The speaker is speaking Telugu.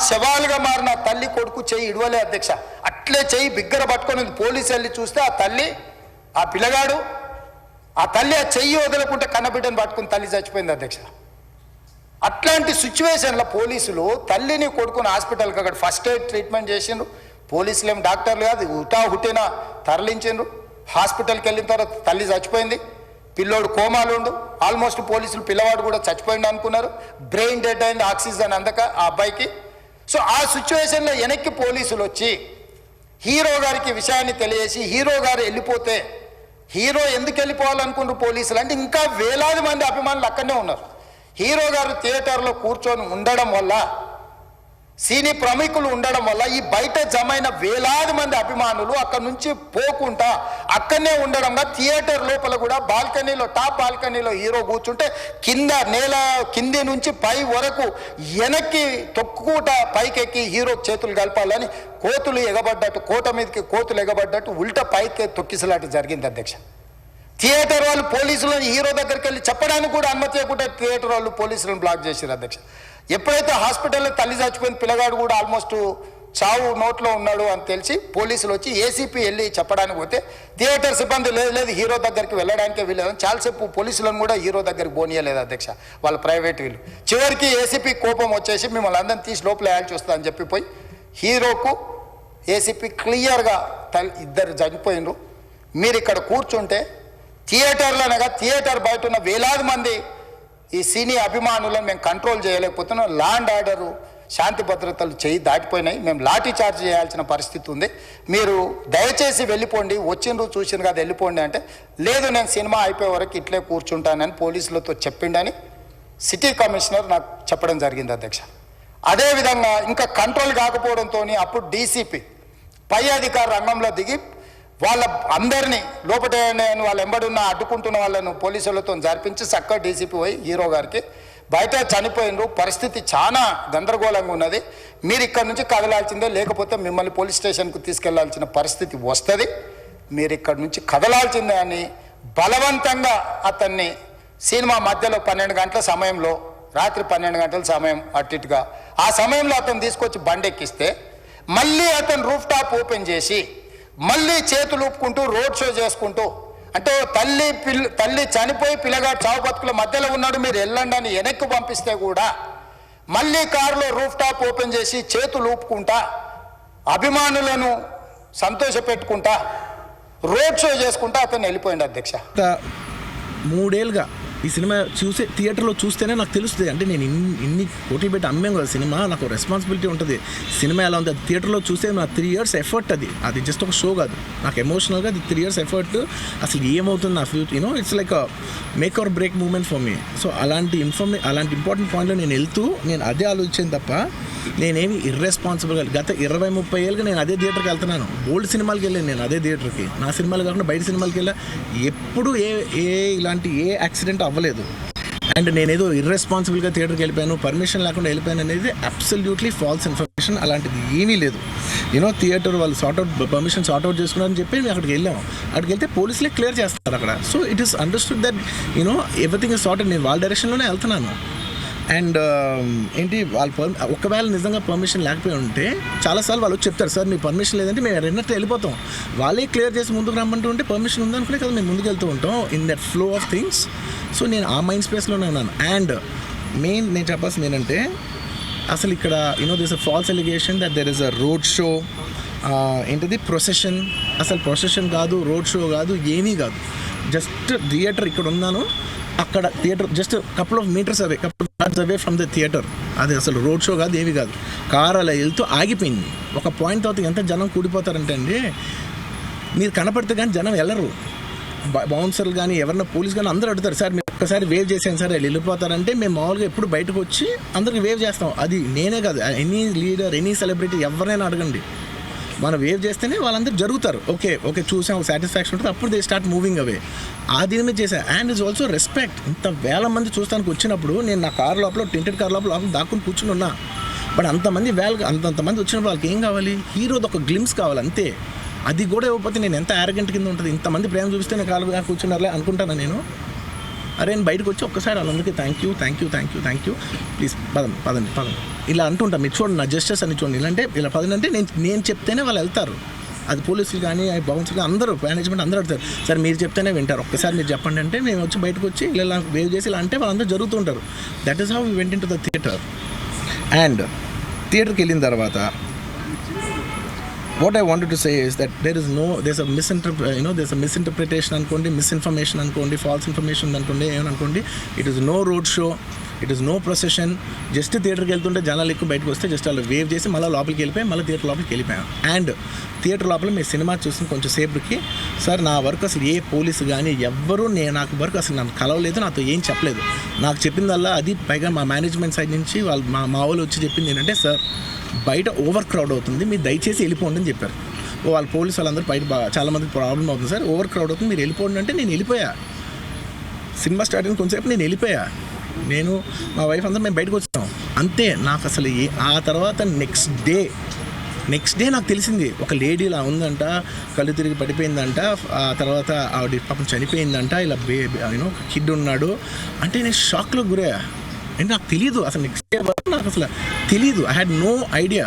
శవాలుగా మారిన తల్లి కొడుకు చెయ్యి ఇడవలే అధ్యక్ష. అట్లే చెయ్యి బిగ్గర పట్టుకొని పోలీసు వెళ్ళి చూస్తే ఆ తల్లి, ఆ పిల్లగాడు, ఆ తల్లి ఆ చెయ్యి వదలకుంటే కన్నబిడ్డను పట్టుకుని తల్లి చచ్చిపోయింది అధ్యక్ష. అట్లాంటి సిచ్యువేషన్లో పోలీసులు తల్లిని కొడుకుని హాస్పిటల్కి అక్కడ ఫస్ట్ ఎయిడ్ ట్రీట్మెంట్ చేసిండ్రు. పోలీసులు ఏం డాక్టర్లు కాదు, హుటిన తరలించిండ్రు. హాస్పిటల్కి వెళ్ళిన తర్వాత తల్లి చచ్చిపోయింది, పిల్లోడు కోమాలు ఉండు. ఆల్మోస్ట్ పోలీసులు పిల్లవాడు కూడా చచ్చిపోయింది అనుకున్నారు. బ్రెయిన్ డెడ్ అయింది, ఆక్సిజన్ అందక ఆ అబ్బాయికి. సో ఆ సిచ్యువేషన్లో వెనక్కి పోలీసులు వచ్చి హీరో గారికి విషయాన్ని తెలియజేసి హీరో గారు వెళ్ళిపోతే, హీరో ఎందుకు వెళ్ళిపోవాలనుకున్నారు పోలీసులు అంటే ఇంకా వేలాది మంది అభిమానులు అక్కడనే ఉన్నారు. హీరో గారు థియేటర్లో కూర్చొని ఉండడం వల్ల, సినీ ప్రముఖులు ఉండడం వల్ల ఈ బయట జమైన వేలాది మంది అభిమానులు అక్కడ నుంచి పోకుండా అక్కడనే ఉండడంగా థియేటర్ లోపల కూడా బాల్కనీలో, టాప్ బాల్కనీలో హీరో కూర్చుంటే కింద నేల కింది నుంచి పై వరకు వెనక్కి తొక్కుకుంటా పైకెక్కి హీరో చేతులు కలపాలని కోతులు ఎగబడ్డట్టు, కోట మీదకి కోతులు ఎగబడ్డట్టు ఉల్టా పైకి తొక్కిసలాట జరిగింది అధ్యక్ష. థియేటర్ వాళ్ళు పోలీసులను హీరో దగ్గరికి వెళ్ళి చెప్పడానికి కూడా అనుమతి ఇవ్వకుండా థియేటర్ వాళ్ళు పోలీసులను బ్లాక్ చేశారు అధ్యక్ష. ఎప్పుడైతే హాస్పిటల్లో తల్లి చచ్చిపోయిన పిల్లగాడు కూడా ఆల్మోస్ట్ చావు నోట్లో ఉన్నాడు అని తెలిసి పోలీసులు వచ్చి ఏసీపీ వెళ్ళి చెప్పడానికి పోతే థియేటర్ సిబ్బంది లేదు హీరో దగ్గరికి వెళ్ళడానికే వీళ్ళదని చాలాసేపు పోలీసులను కూడా హీరో దగ్గరికి పోనీయలేదు అధ్యక్ష, వాళ్ళ ప్రైవేట్ వీళ్ళు. చివరికి ఏసీపీ కోపం వచ్చేసి మిమ్మల్ని అందరిని తీసి లోపల వేయాల్సి వస్తుందని అని చెప్పిపోయి హీరోకు ఏసీపీ క్లియర్గా ఇద్దరు చనిపోయినరు, మీరు ఇక్కడ కూర్చుంటే థియేటర్లోనగా థియేటర్ బయట ఉన్న వేలాది మంది ఈ సినీ అభిమానులను మేము కంట్రోల్ చేయలేకపోతున్నాం, లా అండ్ ఆర్డరు శాంతి భద్రతలు చేయి దాటిపోయినాయి, మేము లాఠీ చార్జ్ చేయాల్సిన పరిస్థితి ఉంది, మీరు దయచేసి వెళ్ళిపోండి, వచ్చిండ్రు చూసిండ్రు కదా వెళ్ళిపోండి అంటే, లేదు నేను సినిమా అయిపోయే వరకు ఇట్లే కూర్చుంటానని పోలీసులతో చెప్పిండని సిటీ కమిషనర్ నాకు చెప్పడం జరిగింది అధ్యక్ష. అదేవిధంగా ఇంకా కంట్రోల్ కాకపోవడంతో అప్పుడు డీసీపీ పై అధికార రంగంలో దిగి వాళ్ళ అందరినీ లోపల వాళ్ళు ఎంబడున్న అడ్డుకుంటున్న వాళ్ళను పోలీసులతో జరిపించి చక్కగా డీసీపీ పోయి హీరో గారికి బయట చనిపోయినరు, పరిస్థితి చాలా గందరగోళంగా ఉన్నది, మీరు ఇక్కడ నుంచి కదలాల్సిందే, లేకపోతే మిమ్మల్ని పోలీస్ స్టేషన్కు తీసుకెళ్లాల్సిన పరిస్థితి వస్తుంది, మీరు ఇక్కడ నుంచి కదలాల్సిందే అని బలవంతంగా అతన్ని సినిమా మధ్యలో 12 గంటల సమయంలో, రాత్రి 12 గంటల సమయం అట్టిట్టుగా ఆ సమయంలో అతను తీసుకొచ్చి బండెక్కిస్తే మళ్ళీ అతను రూఫ్ టాప్ ఓపెన్ చేసి మళ్ళీ చేతులు ఊపుకుంటూ రోడ్ షో చేసుకుంటూ, అంటే తల్లి చనిపోయి పిల్లగాడు చావు బతుకుల మధ్యలో ఉన్నాడు, మీరు వెళ్ళండి అని వెనక్కి పంపిస్తే కూడా మళ్ళీ కారులో రూఫ్ టాప్ ఓపెన్ చేసి చేతులు ఊపుకుంటా అభిమానులను సంతోషపెట్టుకుంటా రోడ్ షో చేసుకుంటా అతను వెళ్ళిపోయింది అధ్యక్ష. 3 ఏళ్ళుగా ఈ సినిమా థియేటర్లో చూస్తేనే నాకు తెలుస్తుంది, అంటే నేను ఇన్ని కోట్లు పెట్టి అమ్మాం కదా సినిమా, నాకు రెస్పాన్సిబిలిటీ ఉంటుంది, సినిమా ఎలా ఉంది అది థియేటర్లో చూస్తే నా 3 years ఎఫర్ట్, అది జస్ట్ ఒక షో కాదు, నాకు ఎమోషనల్గా అది 3 years ఎఫర్ట్, అసలు ఏమవుతుంది నా future, it's like make or break moment for me. So అలాంటి ఇంపార్టెంట్ పాయింట్లో నేను వెళ్తూ నేను అదే ఆలోచించాను తప్ప నేనేమి ఇర్రెస్పాన్సిబుల్గా గత 20-30 ఏళ్ళుగా నేను అదే థియేటర్కి వెళ్తున్నాను, ఓల్డ్ సినిమాలకి వెళ్ళాను నేను అదే థియేటర్కి, నా సినిమాలు కాకుండా బయట సినిమాలకి వెళ్ళా, ఎప్పుడు ఇలాంటి యాక్సిడెంట్ అవ్వలేదు. అండ్ నేనేదో ఇర్రెస్పాన్సిబుల్గా థియేటర్కి వెళ్ళిపోయాను, పర్మిషన్ లేకుండా వెళ్ళిపోయాను అనేది అబ్సల్యూట్లీ ఫాల్స్ ఇన్ఫర్మేషన్, అలాంటిది ఏమీ లేదు. థియేటర్ వాళ్ళు పర్మిషన్ సార్ట్అవుట్ చేసుకున్నారని చెప్పి మేము అక్కడికి వెళ్ళాము, అక్కడికి వెళ్తే పోలీసులే క్లియర్ చేస్తారు అక్కడ. So it is understood that everything is sorted, నేను వాళ్ళ డైరెక్షన్లోనే వెళ్తున్నాను. అండ్ ఒకవేళ నిజంగా పర్మిషన్ లేకపోయి ఉంటే చాలాసార్లు వాళ్ళు చెప్తారు, సార్ మీ పర్మిషన్ లేదంటే మేము రెండట్టు వెళ్ళిపోతాం, వాళ్ళే క్లియర్ చేసి ముందుకు రమ్మంటూ ఉంటే పర్మిషన్ ఉందనుకునే కదా మేము ముందుకు వెళ్తూ ఉంటాం in that flow of things. So నేను ఆ మైండ్ స్పేస్లోనే ఉన్నాను. అండ్ నేను చెప్పాల్సింది ఏంటంటే అసలు ఇక్కడ this a false allegation that there is a road show, procession, అసలు ప్రొసెషన్ కాదు, రోడ్ షో కాదు, ఏమీ కాదు, జస్ట్ థియేటర్ ఇక్కడ ఉన్నాను, అక్కడ theatre just couple of metres away from the theatre, అది అసలు రోడ్ షో కాదు, ఏమి కాదు, కారు అలా వెళ్తూ ఆగిపోయింది. ఒక పాయింట్ తర్వాత ఎంత జనం కూడిపోతారంటే అండి, మీరు కనపడితే కానీ జనం వెళ్ళరు, బౌన్సర్లు కానీ ఎవరన్నా పోలీస్ కానీ అందరూ అడుగుతారు, సార్ మీరు ఒక్కసారి వేవ్ చేసాను సార్ వాళ్ళు వెళ్ళిపోతారంటే మేము మామూలుగా ఎప్పుడు బయటకు వచ్చి అందరికి వేవ్ చేస్తాం, అది నేనే కాదు, ఎనీ లీడర్ ఎనీ సెలబ్రిటీ ఎవరినైనా అడగండి, మనం వేవ్ చేస్తేనే వాళ్ళందరూ జరుగుతారు, ఓకే చూసాం ఒక సాటిస్ఫాక్షన్ ఉంటుంది, అప్పుడు దే స్టార్ట్ మూవింగ్ అవే, ఆ దీని మీద చేశాను. అండ్ ఇట్స్ ఆల్సో రెస్పెక్ట్, ఇంత వేల మంది చూస్తానికి వచ్చినప్పుడు నేను నా కార్ లోపల టెంటెడ్ కార్ లోపల దాక్కుని కూర్చుని ఉన్నా, బట్ అంతమంది అంతమంది వచ్చినప్పుడు వాళ్ళకి ఏం కావాలి, హీరోది ఒక గ్లిమ్స్ కావాలి అంతే, అది కూడా ఇవ్వకపోతే నేను ఎంత యారగెంట్ కింద ఉంటుంది, ఇంతమంది ప్రేమ చూపిస్తే నేను కాలు కూర్చున్నారులే అనుకుంటాను నేను, అరే నేను బయటకు వచ్చి ఒక్కసారి వాళ్ళందరికీ థ్యాంక్ యూ ప్లీజ్ పదండి ఇలా అంటుంటా. మీరు చూడండి నా జస్టిస్ అని చూడండి, ఇలాంటే ఇలా పదండి అంటే నేను చెప్తేనే వాళ్ళు వెళ్తారు. అది పోలీసులు కానీ బౌన్సర్లు కానీ అందరూ మేనేజ్మెంట్ అందరూ అడుగుతారు, సార్ మీరు చెప్తేనే వింటారు, ఒక్కసారి మీరు చెప్పండి అంటే మేము వచ్చి బయటకు వచ్చి ఇలా వేవ్ చేసి ఇలా అంటే వాళ్ళందరూ జరుగుతుంటారు. That is how we went into the theatre. And థియేటర్కి వెళ్ళిన తర్వాత what I wanted to say is that there's a misinterpretation అనుకోండి, మిస్ఇన్ఫర్మేషన్ అనుకోండి, ఫాల్స్ ఇన్ఫర్మేషన్ అనుకోండి, ఏమనుకోండి, it is no road show, it is no procession. Just థియేటర్కి వెళ్తుంటే జనాలు ఎక్కువ బయటకు వస్తే జస్ట్ వాళ్ళు వేవ్ చేసి మళ్ళీ లోపలికి వెళ్ళిపోయి మళ్ళీ థియేటర్ లోపలికి వెళ్ళిపోయాం. అండ్ థియేటర్ లోపల మీ సినిమా చూసిన కొంచెం సేపటికి సార్ నా వర్క్ అసలు ఏ పోలీసు కానీ ఎవ్వరూ నాకు వర్క్ అసలు నన్ను కలవలేదు, నాతో ఏం చెప్పలేదు. నాకు చెప్పిందల్లా అది పైగా మా మేనేజ్మెంట్ సైడ్ నుంచి వాళ్ళు మా వాళ్ళు వచ్చి చెప్పింది ఏంటంటే, సార్ బయట ఓవర్ క్రౌడ్ అవుతుంది, మీరు దయచేసి వెళ్ళిపోండి అని చెప్పారు. వాళ్ళ పోలీసు వాళ్ళందరూ బయట చాలామందికి ప్రాబ్లం అవుతుంది సార్, ఓవర్ క్రౌడ్ అవుతుంది, మీరు వెళ్ళిపోండి అంటే నేను వెళ్ళిపోయా. సినిమా స్టార్ట్ అయిన కొంచెంసేపు నేను వెళ్ళిపోయా. నేను మా వైఫ్ అందరూ మేము బయటకు వచ్చాం అంతే. నాకు అసలు ఆ తర్వాత నెక్స్ట్ డే నాకు తెలిసింది ఒక లేడీ ఇలా ఉందంట, కళ్ళు తిరిగి పడిపోయిందంట, ఆ తర్వాత ఆవిడ పాపం చనిపోయిందంట, ఇలా ఒక కిడ్ ఉన్నాడు అంటే నేను షాక్లో గురయ్యా. అంటే నాకు తెలియదు అసలు నెక్స్ట్ డే వరకు నాకు అసలు తెలియదు. I had no idea.